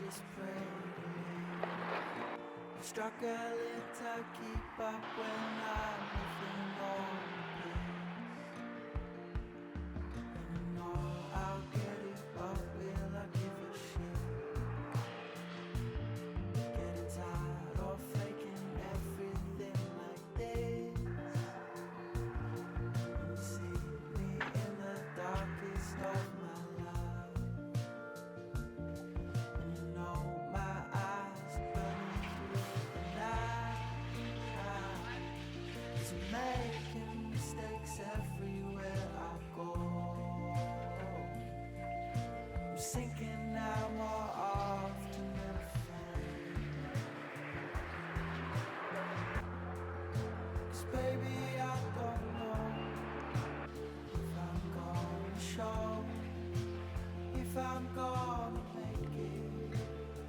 just pray to me. Struggling to keep up when I'm living on peace. And I know I'll get it, but will I give a shit? Getting tired of faking everything like this. You see me in the darkest of my life, and you know my eyes burning through the night. Cause I'm making mistakes everywhere I go. I'm sinking now more often than a friend. Cause baby I don't know if I'm gonna show, if I'm gonna make it,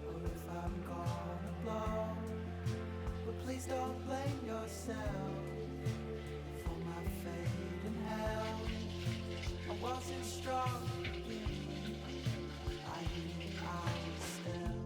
or if I'm gonna blow. But please don't blame yourself for my fate in hell. I wasn't strong to begin with, I knew I was stealth.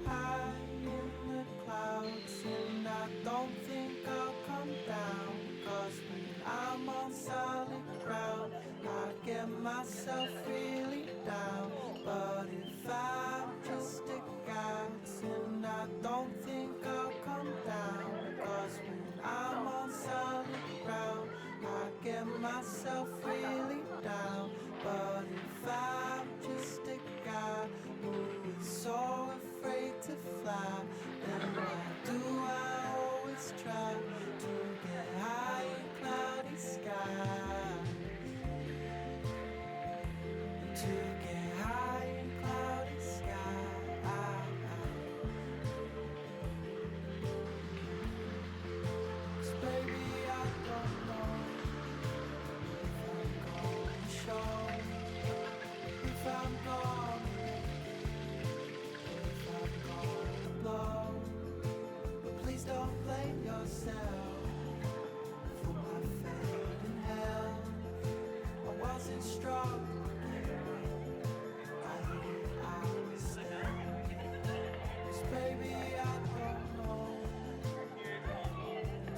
High in the clouds, and I don't think I'll come down. Cause when I'm on solid ground, I get myself really down. But if I'm just a guy, and I don't think I'll come down. Cause when I'm on solid ground, I get myself really down. But if I'm just a guy who is so afraid to fly, then why do I always try to get high in cloudy skies? To get high in cloudy skies. 'Cause baby I don't know if I'm gonna show, if I'm gonna make it, or if I'm gonna blow. But please don't blame yourself for my fate in hell. I wasn't strong to begin with, I knew I was stealth. 'Cause baby I don't know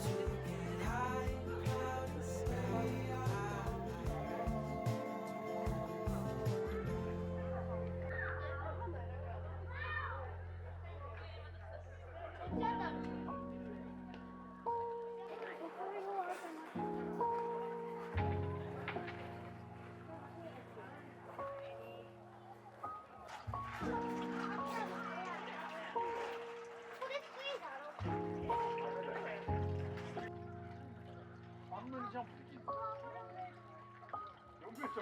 to get high in cloudy skies. 완전 점프 느낌. 여기에 있어.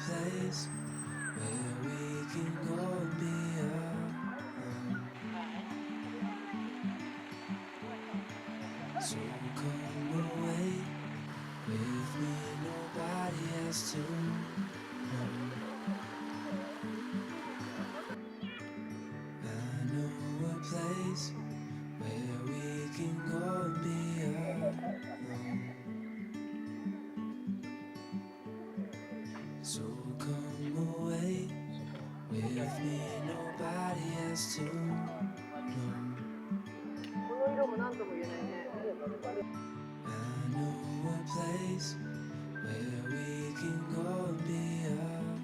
place where we can go and be alone. So come away with me, nobody has to know. I know a place where we can go and be alone. So come away with me, nobody has to know. この色も何とも言えないね。 I know a place where we can go and be alone.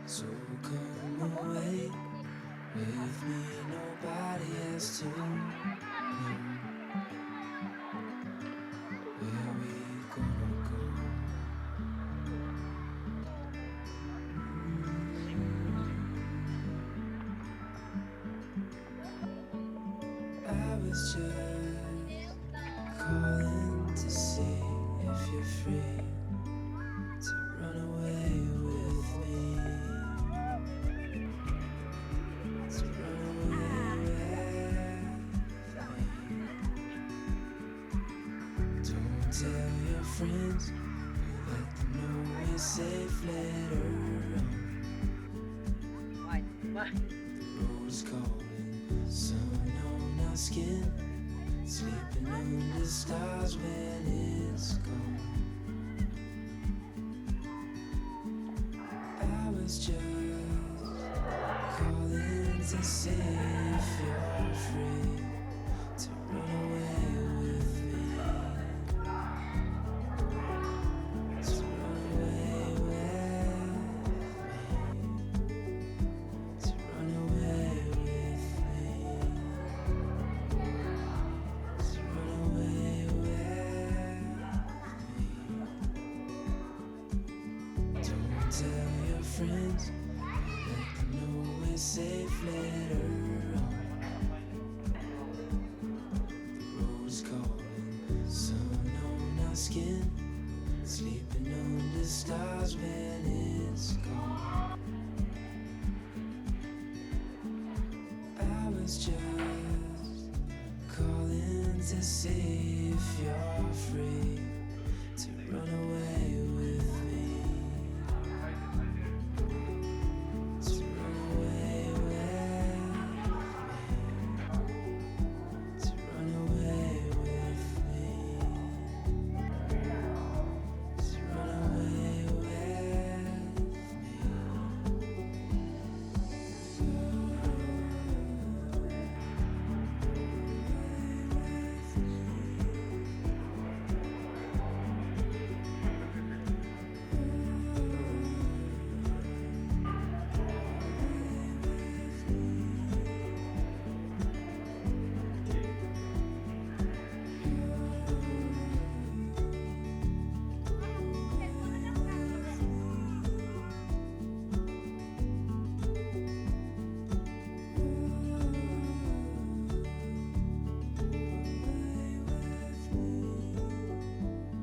So come away with me, nobody has to know where we gonna go. I was just calling to see if you're free to run away with me. To run away with me. Don't tell your friends, you let them know we're safe later on. The road's calling, sun on our skin, sleeping under stars when it's gone. I was just calling to see if you're free to run away with me. To run away with me. To run away with me. To run away with me. Don't tell your friends, let them know we're safe later on. The road's calling, sun on our skin, sleeping under stars when it's gone. I was just calling to see if you're free to run away